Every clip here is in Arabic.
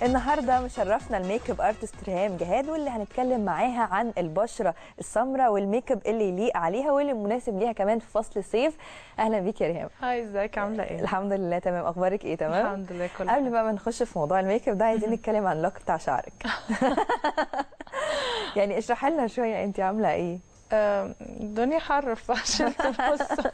النهارده مشرفنا الميك اب ارتست ريهام جهاد، واللي هنتكلم معاها عن البشره السمراء والميك اب اللي يليق عليها واللي مناسب ليها كمان في فصل الصيف. اهلا بيك يا ريهام. هاي، ازيك؟ عامله ايه؟ الحمد لله تمام. اخبارك ايه؟ تمام الحمد لله. كل قبل بقى ما نخش في موضوع الميك اب ده عايزين نتكلم عن اللوك بتاع شعرك. يعني اشرحي لنا شويه انت عامله ايه؟ الدنيا حر عشان تبص.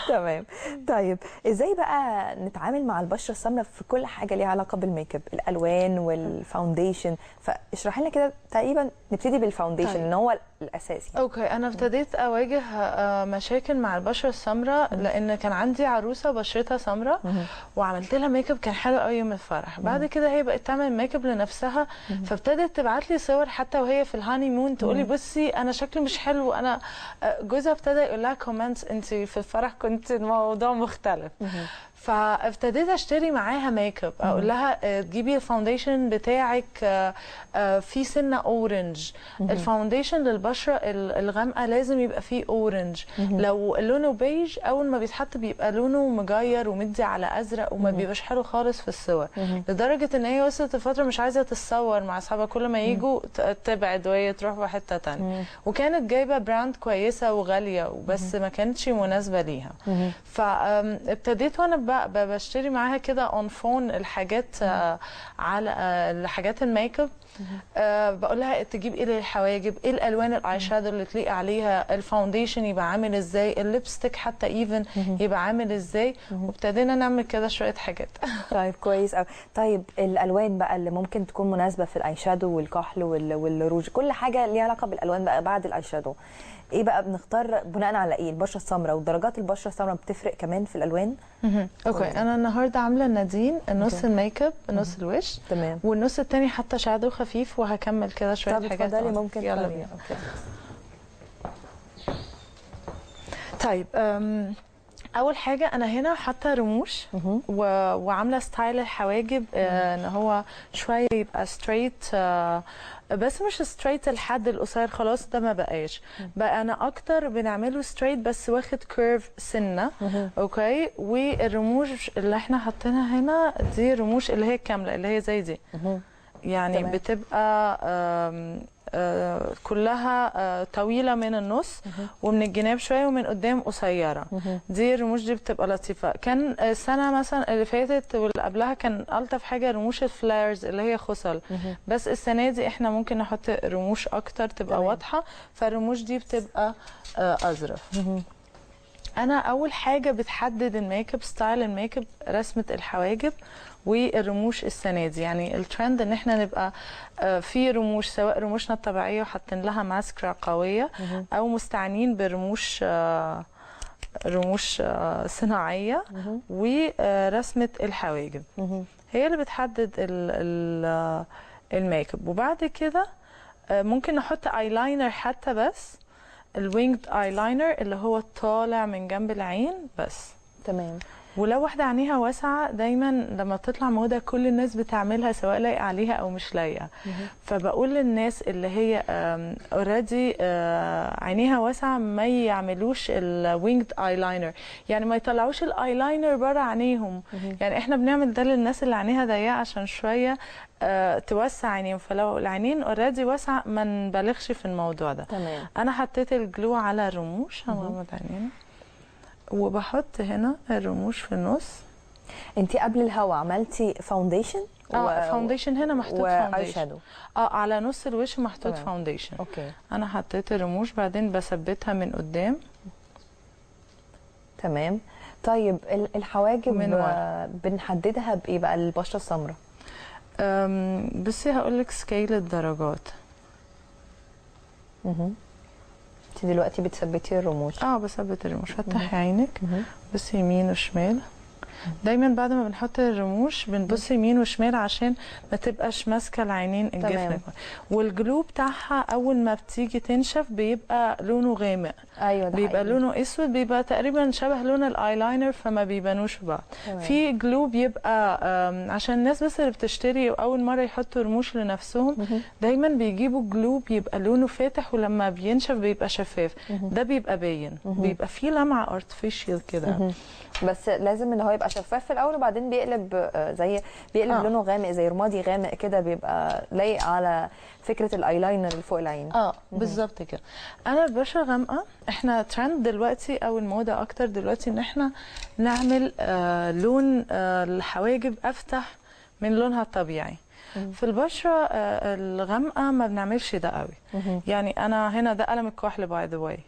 تمام. طيب ازاي بقى نتعامل مع البشره السمراء في كل حاجه ليها علاقه بالميك اب، الالوان والفاونديشن؟ فاشرحي لنا كده تقريبا. نبتدي بالفاونديشن طيب. ان هو الاساسي. اوكي، انا ابتديت اواجه مشاكل مع البشره السمراء لان كان عندي عروسه بشرتها سمراء وعملت لها ميك اب كان حلو قوي يوم الفرح. بعد كده هي بقت تعمل ميك اب لنفسها، فابتدت تبعت لي صور حتى وهي في الهاني مون تقول لي بصي انا شكلي مش حلو. انا جوزها ابتدى يقول لها كومنتس انت في الفرح كنت الموضوع مختلف. فابتديت اشتري معاها ميك اب، اقول لها تجيبي الفاونديشن بتاعك في سنه اورنج. الفاونديشن للبشره الغامقه لازم يبقى فيه اورنج. لو لونه بيج اول ما بيتحط بيبقى لونه مغير ومدي على ازرق وما بيبقاش حلو خالص في الصور، لدرجه ان هي وصلت لفتره مش عايزه تتصور مع اصحابها، كل ما يجوا تبعد وهي تروح في حته ثانيه. وكانت جايبه براند كويسه وغاليه بس ما كانتش مناسبه ليها. فابتديت وانا بشتري معاها كده اون فون الحاجات على الحاجات الميك اب. بقول لها تجيب ايه للحواجب، ايه الالوان الاي شادو اللي تليق عليها، الفاونديشن يبقى عامل ازاي، الليبستيك حتى ايفن يبقى عامل ازاي. وابتدينا نعمل كده شويه حاجات. طيب كويس قوي. طيب الالوان بقى اللي ممكن تكون مناسبه في الاي شادو والكحل والروج، كل حاجه ليها علاقه بالالوان بقى بعد الاي شادو. ايه بقى بنختار بناء على ايه؟ البشره السمراء ودرجات البشره السمراء بتفرق كمان في الالوان؟ اوكي، انا النهارده عامله نادين نص الميك اب نص الوش، تمام، والنص التاني حتى شادو خفيف، وهكمل كده شويه حاجات. طب اتفضلي ممكن يلا بينا. اوكي. طيب اول حاجه انا هنا حاطه رموش وعامله ستايل الحواجب ان هو شويه يبقى ستريت، بس مش ستريت الحد القصير خلاص ده ما بقاش بقى. انا اكتر بنعمله ستريت بس واخد كيرف سنه. اوكي، والرموش اللي احنا حاطينها هنا دي رموش اللي هي كامله اللي هي زي دي. يعني تمام. بتبقى كلها طويله من النص ومن الجناب شويه ومن قدام قصيره. دي الرموش دي بتبقى لطيفه. كان السنه مثلا اللي فاتت واللي قبلها كان الطف حاجه رموش الفلايرز اللي هي خصل، بس السنه دي احنا ممكن نحط رموش اكتر تبقى واضحه، فالرموش دي بتبقى اظرف. انا اول حاجه بتحدد الميك اب ستايل الميك اب رسمه الحواجب والرموش السنه دي. يعني الترند ان احنا نبقى في رموش، سواء رموشنا الطبيعيه وحاطين لها ماسكرا قويه او مستعنين برموش رموش صناعيه ورسمه الحواجب. هي اللي بتحدد الميك اب. وبعد كده ممكن نحط ايلاينر حتى، بس الوينجد ايلاينر اللي هو طالع من جنب العين بس. تمام. ولو واحده عينيها واسعه دايما لما بتطلع موضه كل الناس بتعملها سواء لايقه عليها او مش لايقه. فبقول للناس اللي هي اوريدي عينيها واسعه ما يعملوش الوينجد ايلاينر، يعني ما يطلعوش الايلاينر بره عينيهم. يعني احنا بنعمل ده للناس اللي عينيها ضيقه عشان شويه توسع عينيهم، فلو العينين اوريدي واسعه ما نبالغش في الموضوع ده. تمام. انا حطيت الجلو على الرموش، هغمض عينينا وبحط هنا الرموش في النص. انت قبل الهوا عملتي فاونديشن؟ فاونديشن هنا محطوط فاونديشن. شادو على نص الوش محطوط فاونديشن. اوكي. انا حطيت الرموش بعدين بثبتها من قدام. تمام. طيب الحواجب بنحددها بايه بقى البشره السمراء؟ بصي هقول لك سكيل الدرجات. انت دلوقتي بتثبتي الرموش؟ بثبت الرموش. فتحي عينك، بصي يمين وشمال. دايما بعد ما بنحط الرموش بنبص يمين وشمال عشان ما تبقاش ماسكه العينين الجفن. والجلو بتاعها اول ما بتيجي تنشف بيبقى لونه غامق. ايوه ده بيبقى حقيقي. لونه اسود، بيبقى تقريبا شبه لون الايلاينر فما بيبانوش في بعض. في جلو بيبقى عشان الناس بس اللي بتشتري اول مره يحطوا رموش لنفسهم دايما بيجيبوا جلو بيبقى لونه فاتح ولما بينشف بيبقى شفاف. ده بيبقى باين، بيبقى فيه لمعه ارتفيشال كده. بس لازم ان هو يبقى بيبقى شفاف في الاول وبعدين بيقلب بيقلب لونه غامق زي رمادي غامق كده، بيبقى لايق على فكره الايلاينر اللي فوق العين. بالظبط كده. انا البشره غامقه، احنا ترند دلوقتي او الموضه اكتر دلوقتي ان احنا نعمل لون الحواجب افتح من لونها الطبيعي. في البشره الغامقه ما بنعملش ده قوي. يعني انا هنا ده قلم الكحل باي ذا واي،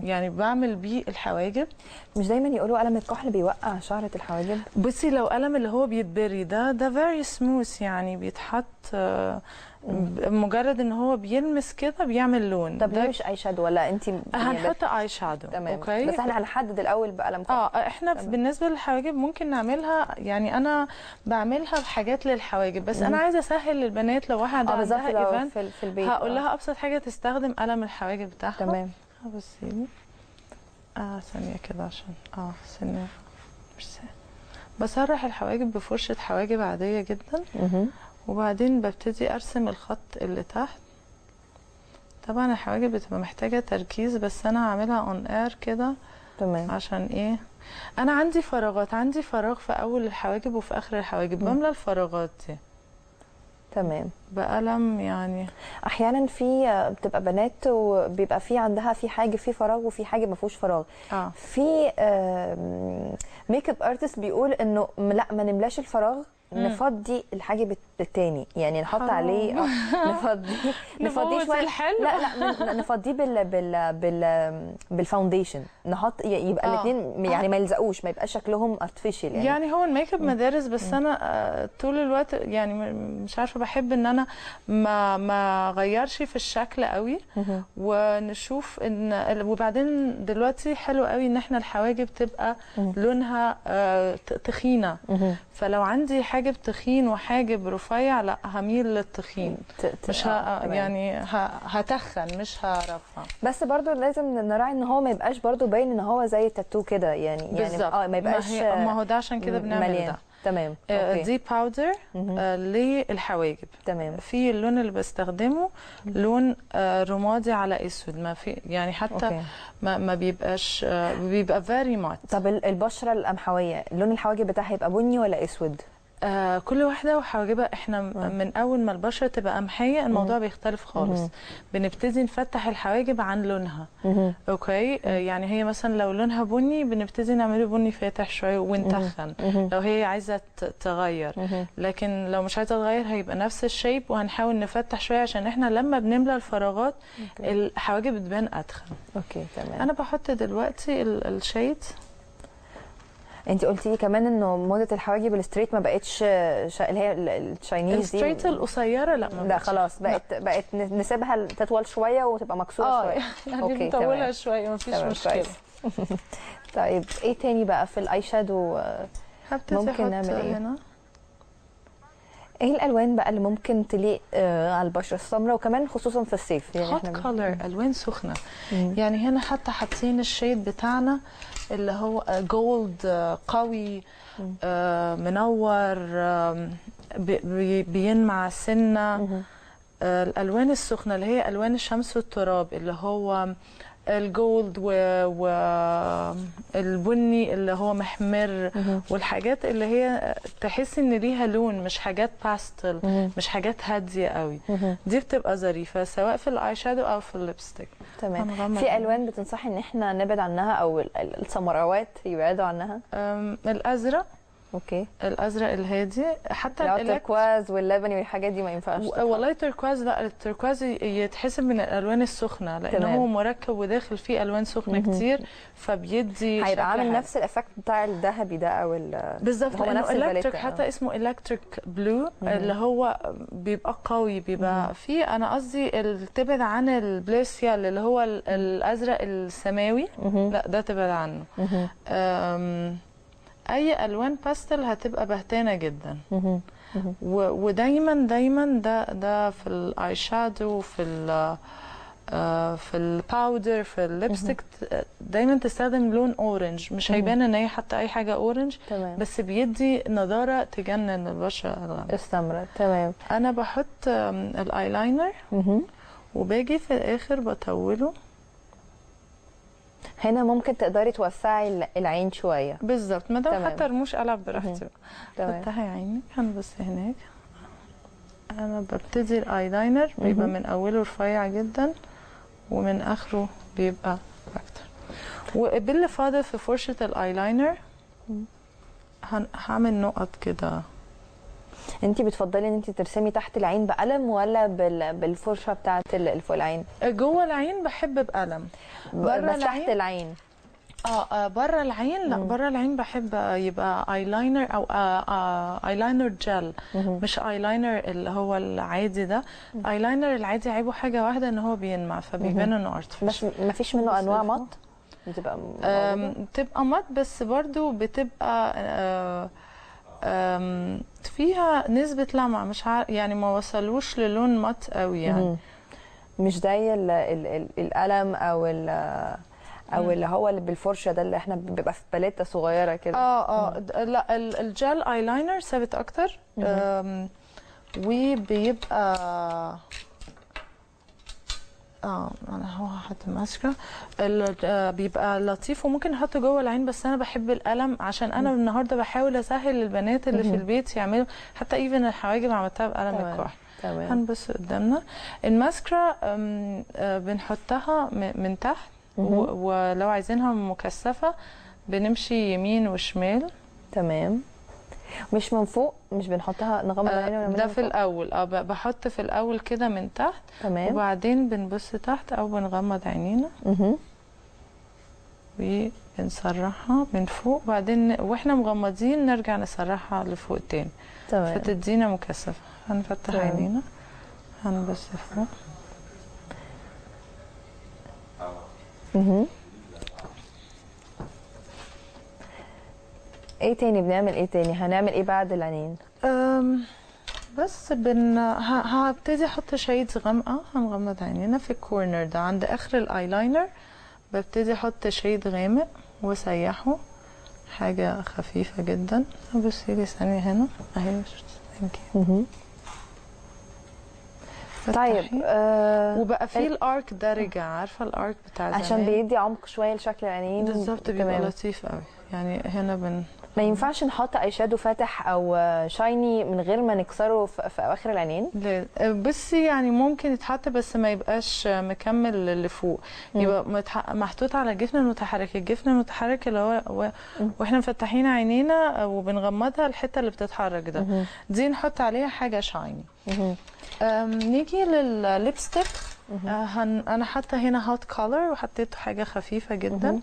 يعني بعمل بيه الحواجب. مش دايما يقولوا قلم الكحل بيوقع شعره الحواجب؟ بصي لو قلم اللي هو بيتبري ده فيري سموث، يعني بيتحط مجرد ان هو بيلمس كده بيعمل لون. طب ليه مش اي شادو؟ ولا انت هنحط اي شادو؟ تمام. اوكي، بس احنا هنحدد الاول بقلم كحل. احنا بالنسبه للحواجب ممكن نعملها، يعني انا بعملها بحاجات للحواجب، بس انا عايزه اسهل للبنات لو واحده عندها ايفنت في البيت هقول لها ابسط حاجه تستخدم قلم الحواجب بتاعها. تمام. بصي ثانيه كده عشان ثانيه بسرح الحواجب بفرشه حواجب عاديه جدا. وبعدين ببتدي ارسم الخط اللي تحت. طبعا الحواجب بتبقى محتاجه تركيز، بس انا هعملها اون اير كده. تمام. عشان ايه؟ انا عندي فراغات، عندي فراغ في اول الحواجب وفي اخر الحواجب، بملى الفراغات دي. تمام. بقلم. يعني احيانا بتبقى بنات وبيبقى في عندها في حاجه في فراغ وفي حاجه ما فيهوش فراغ. في ميك اب ارتست بيقول انه لا، ما نملاش الفراغ، نفضي الحاجب التاني، يعني نحط عليه نفضيه شويه. لا نفضيه بالفاونديشن، نحط يبقى الاثنين يعني ما يلزقوش، ما يبقاش شكلهم ارتفيشال. يعني هو الميك اب مدارس، بس انا طول الوقت يعني مش عارفه، بحب ان انا ما اغيرش في الشكل قوي، ونشوف ان وبعدين دلوقتي حلو قوي ان احنا الحواجب تبقى لونها تخينه. فلو عندي حاجب تخين وحاجب رفيع، لا هميل للتخين، مش يعني هتخن مش هرفع. بس برضو لازم نراعي ان هو ما يبقاش برضو باين ان هو زي التاتو كده، يعني بالظبط. ما يبقاش ما هو ده عشان كده بنعمل مليان. ده. تمام. دي باودر للحواجب. تمام. في اللون اللي بستخدمه لون رمادي على اسود، ما في يعني حتى ما بيبقاش بيبقى فيري مات. طب البشره القمحويه لون الحواجب بتاعها يبقى بني ولا اسود؟ كل واحدة وحواجبها. احنا من اول ما البشره تبقى قمحيه الموضوع بيختلف خالص. بنبتدي نفتح الحواجب عن لونها. اوكي. يعني هي مثلا لو لونها بني بنبتدي نعمله بني فاتح شويه ونتخن لو هي عايزه تغير. لكن لو مش عايزه تغير هيبقى نفس الشيب، وهنحاول نفتح شويه عشان احنا لما بنملى الفراغات الحواجب بتبان اتخن. اوكي تمام. انا بحط دلوقتي الشيد. انت قلتي لي كمان انه موضه الحواجب الستريت ما بقتش اللي هي التشاينيز دي. الستريت القصيره لا خلاص بقت نسيبها تطول شويه وتبقى مكسوره شويه. يعني نطولها شويه مفيش مشكله. طيب ايه تاني بقى في الاي شادو ممكن نعمل ايه هنا؟ ايه الالوان بقى اللي ممكن تليق على البشره السمراء، وكمان خصوصا في الصيف؟ يعني هوت كولر، الوان سخنه. يعني هنا حتى حاطين الشيد بتاعنا اللي هو جولد قوي منور بينمع سنه. الالوان السخنه اللي هي الوان الشمس والتراب، اللي هو الجولد والبني اللي هو محمر، والحاجات اللي هي تحس ان ليها لون، مش حاجات باستل، مش حاجات هاديه قوي. دي بتبقى ظريفه سواء في الاي شادو او في الليبستيك. تمام. في الوان بتنصحي ان احنا نبعد عنها او السمراوات يبعدوا عنها؟ الازرق. اوكي. الازرق الهادي، حتى التركواز واللبني والحاجات دي ما ينفعش. والله التركواز لا، التركواز يتحسب من الالوان السخنه لانه هو مركب وداخل فيه الوان سخنه كتير، فبيدي هيبقى عامل نفس الافكت بتاع الذهبي ده او بالظبط. هو نفس الالكتريك، حتى اسمه الكتريك بلو اللي هو بيبقى قوي، بيبقى فيه. انا قصدي تبعد عن البليسيال اللي هو الازرق السماوي، لا ده تبعد عنه. اي الوان باستل هتبقى بهتانه جدا. ودايما ده في الاي شادو، في الباودر، في الليبستيك، دايما تستخدم لون اورنج. مش هيبان ان هي حتى اي حاجه اورنج، بس بيدي نضاره تجنن البشره السمراء. تمام. انا بحط الايلاينر وباجي في الاخر بطوله. هنا ممكن تقدري توسعي العين شويه. بالظبط، ما دام تمام. حتى رموش قلب براحتي. تمام. فتحي عينك، هنبص هناك. انا ببتدي الايلاينر بيبقى من اوله رفيع جدا ومن اخره بيبقى اكتر. وباللي فاضل في فرشة الايلاينر هعمل نقط كده. انت بتفضلي ان انت ترسمي تحت العين بقلم ولا بالفرشه بتاعه فوق العين؟ جوه العين بحب بقلم. بره بس تحت العين العين. بره العين لا، بره العين بحب يبقى ايلاينر او ايلاينر جل، مش ايلاينر اللي هو العادي ده. ايلاينر العادي عيبه حاجه واحده، ان هو بينمع فبيبان انه ارتفيشال. بس ما فيش منه انواع مط بتبقى بتبقى مط، بس برضو بتبقى فيها نسبة لمعة، مش يعني ما وصلوش للون مط قوي يعني. مش زي القلم او او اللي هو اللي بالفرشه ده اللي احنا بيبقى في باليته صغيره كده. لا، الجel ايلاينر ثابت اكتر. وبيبقى انا هو هحط ماسكرا. بيبقى لطيف وممكن نحطه جوه العين، بس انا بحب القلم عشان انا النهارده بحاول اسهل للبنات اللي في البيت يعملوا حتى ايفن الحواجب عملتها بقلم الكحل. تمام. هنبص قدامنا الماسكرا بنحطها من تحت، ولو عايزينها مكثفه بنمشي يمين وشمال. تمام. مش من فوق، مش بنحطها نغمض عينينا ده في الاول. بحط في الاول كده من تحت. تمام. وبعدين بنبص تحت او بنغمض عينينا وبنسرحها من فوق، وبعدين واحنا مغمضين نرجع نسرحها لفوق تاني. تمام. فتدينا مكثفه. هنفتح عينينا، هنبص فوق. ايه تاني بنعمل؟ ايه تاني هنعمل ايه بعد العينين؟ بس هبتدي احط شيدز غامقه. هنغمض عينينا في الكورنر ده عند اخر الايلاينر. ببتدي احط شيد غامق واسيحه حاجه خفيفه جدا. بصي لي ثانيه هنا اهي. ثانك. طيب وبقى في الارك ده رجع، عارفه الارك بتاع زمان عشان بيدي عمق شويه لشكل العينين. بالظبط، بيبقى لطيف قوي يعني. هنا ما ينفعش نحط اي شادو فاتح او شايني من غير ما نكسره في اواخر العينين؟ بصي يعني ممكن يتحط بس ما يبقاش مكمل لفوق، يبقى محطوط على الجفن المتحرك. الجفن المتحرك اللي هو واحنا مفتحين عينينا وبنغمضها الحته اللي بتتحرك ده، دي نحط عليها حاجه شايني. نيجي للليبستيك. انا حاطه هنا هوت كولر وحطيت حاجه خفيفه جدا.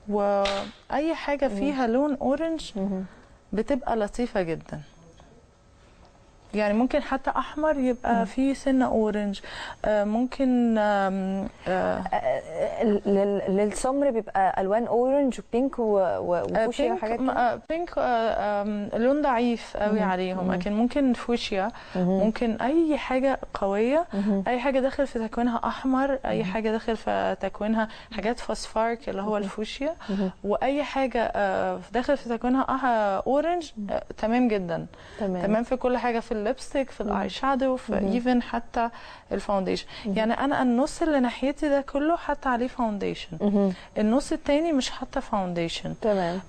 واي حاجه فيها لون اورنج بتبقى لطيفه جدا. يعني ممكن حتى احمر يبقى فيه سنه اورنج. ممكن للسمر بيبقى الوان اورنج وبينك وفوشيا وحاجات كده. بينك لون ضعيف قوي عليهم، لكن ممكن فوشيا. ممكن اي حاجه قويه، اي حاجه داخل في تكوينها احمر، اي حاجه داخل في تكوينها حاجات فوسفارك اللي هو الفوشيا، واي حاجه داخل في تكوينها اورنج. تمام جدا. تمام في كل حاجه، في الليبستيك، في الاي شادو، في ايفن حتى الفاونديشن. يعني انا النص اللي ناحيتي ده كله حاطه عليه فاونديشن، النص التاني مش حاطه فاونديشن. تمام.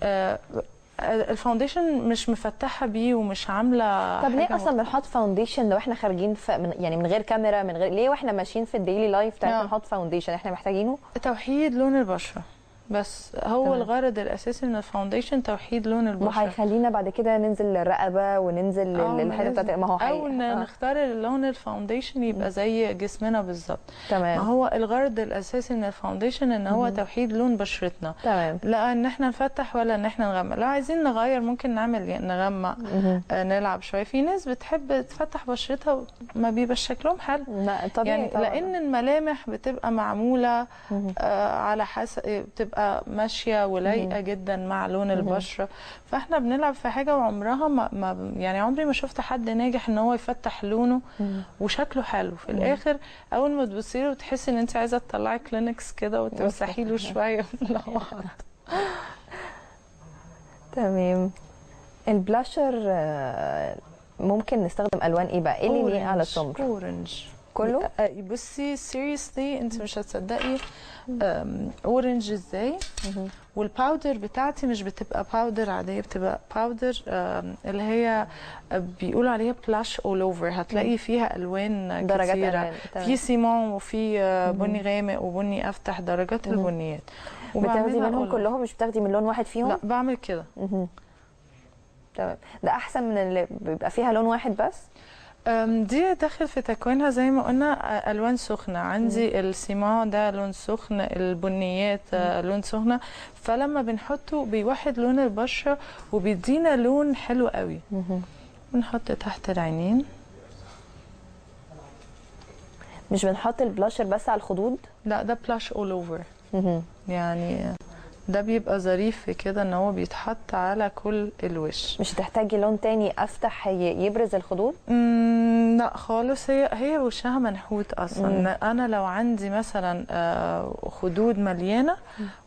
الفاونديشن مش مفتحه بيه ومش عامله. طب ليه اصلا بنحط فاونديشن لو احنا خارجين يعني من غير كاميرا، من غير ليه واحنا ماشيين في الديلي لايف بتاعتنا نحط فاونديشن؟ احنا محتاجينه توحيد لون البشره بس. هو تمام. الغرض الاساسي من الفاونديشن توحيد لون البشره. ما هيخلينا بعد كده ننزل للرقبه وننزل للحته بتاعت ما هو او نختار لون الفاونديشن يبقى زي جسمنا بالظبط. تمام. ما هو الغرض الاساسي من الفاونديشن ان هو توحيد لون بشرتنا. تمام. لا ان احنا نفتح ولا ان احنا نغمق. لو عايزين نغير ممكن نعمل نغمق، نلعب شويه. في ناس بتحب تفتح بشرتها ما بيبقى شكلهم حلو. لا طبيعي يعني طبعا. لان الملامح بتبقى معموله على حسب، بتبقى ماشيه ولايقه جدا مع لون البشره. فاحنا بنلعب في حاجه وعمرها ما يعني عمري ما شفت حد ناجح ان هو يفتح لونه وشكله حلو. في الاخر اول ما تبصي له وتحسي ان انت عايزه تطلعي كلينكس كده وتمسحي له شويه من الوقت. تمام. البلاشر ممكن نستخدم الوان ايه بقى؟ ايه اللي ليه على السمر؟ اورنج. كله؟ بصي سيريسلي انت مش هتصدقي اورنج ازاي. والباودر بتاعتي مش بتبقى باودر عاديه، بتبقى باودر اللي هي بيقولوا عليها بلاش اول اوفر. هتلاقي فيها الوان درجات كتيره، ألوان. تمام. في سيمون وفي بني غامق وبني افتح، درجات البنيات. بتاخدي منهم أقول كلهم، مش بتاخدي من لون واحد فيهم؟ لا بعمل كده. تمام. ده احسن من اللي بيبقى فيها لون واحد بس؟ دي داخل في تكوينها زي ما قلنا الوان سخنه. عندي السيمان ده لون سخن، البنيات لون سخنه، فلما بنحطه بيوحد لون البشره وبيدينا لون حلو قوي. بنحط تحت العينين. مش بنحط البلاشر بس على الخدود؟ لا ده بلاش اول اوفر. يعني ده بيبقى ظريف في كده ان هو بيتحط على كل الوش. مش هتحتاجي لون تاني افتح يبرز الخدود؟ لا خالص، هي وشها منحوت اصلا. انا لو عندي مثلا خدود مليانه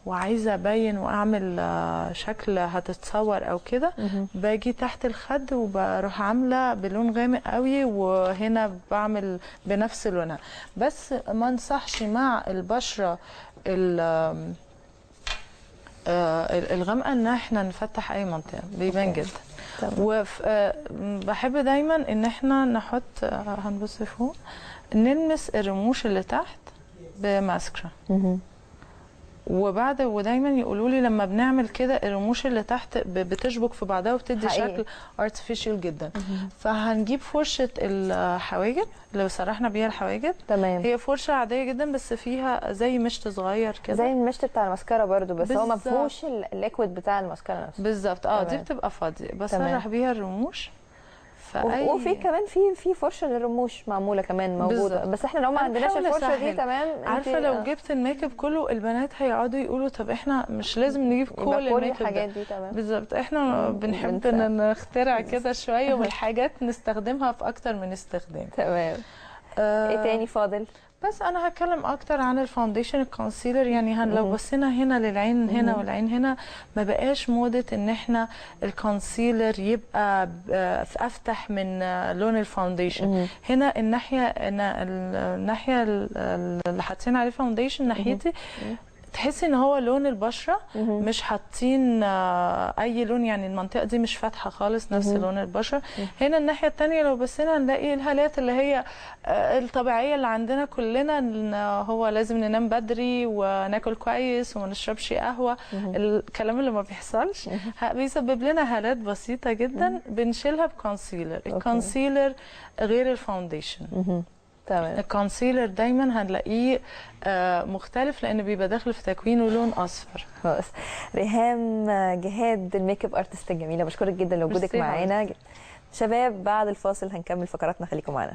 وعايزه ابين واعمل شكل هتتصور او كده، باجي تحت الخد وبروح عامله بلون غامق قوي، وهنا بعمل بنفس لونها. بس ما انصحش مع البشره الغامقه ان احنا نفتح اي منطقه، بيبان جدا. وبحب دايما ان احنا نحط هنبص فوق نلمس الرموش اللي تحت بماسكرا. ودايما يقولوا لي لما بنعمل كده الرموش اللي تحت بتشبك في بعضها وبتدي شكل ارتفيشال جدا. فهنجيب فرشه الحواجب اللي سرحنا بيها الحواجب. تمام. هي فرشه عاديه جدا بس فيها زي مشط صغير كده، زي المشط بتاع الماسكارا برضو، بس هو ما فيهوش الليكويد بتاع الماسكارا نفسه. بالظبط. دي بتبقى فاضيه بسرح بيها الرموش. وفي كمان في فرشه للرموش معموله كمان موجوده. بالزبط. بس احنا لو ما عندناش الفرشه دي تمام. عارفه لو جبت الميك اب كله البنات هيقعدوا يقولوا طب احنا مش لازم نجيب كل الميك اب الحاجات دي. تمام. بالظبط. احنا بنحب نخترع كده شويه والحاجات نستخدمها في اكتر من استخدام. تمام. ايه تاني فاضل؟ بس انا هتكلم اكتر عن الفاونديشن الكونسيلر. يعني لو بصينا هنا للعين هنا والعين هنا، ما بقاش موضه ان احنا الكونسيلر يبقى افتح من لون الفاونديشن. هنا الناحيه اللي حاطين عليه فاونديشن ناحيتي تحسي ان هو لون البشره، مش حاطين اي لون. يعني المنطقه دي مش فاتحه خالص نفس لون البشره. هنا الناحيه الثانيه لو بصينا هنلاقي الهالات اللي هي الطبيعيه اللي عندنا كلنا، ان هو لازم ننام بدري وناكل كويس وما نشربش قهوه، الكلام اللي ما بيحصلش بيسبب لنا هالات بسيطه جدا بنشيلها بكونسيلر. الكونسيلر غير الفاونديشن. تمام. الكونسيلر دايما هنلاقيه مختلف لان بيبقى داخل في تكوينه لون اصفر. خلاص. ريهام جهاد الميك اب ارتست الجميله، بشكرك جدا لوجودك معانا. شباب بعد الفاصل هنكمل فقراتنا، خليكم معانا.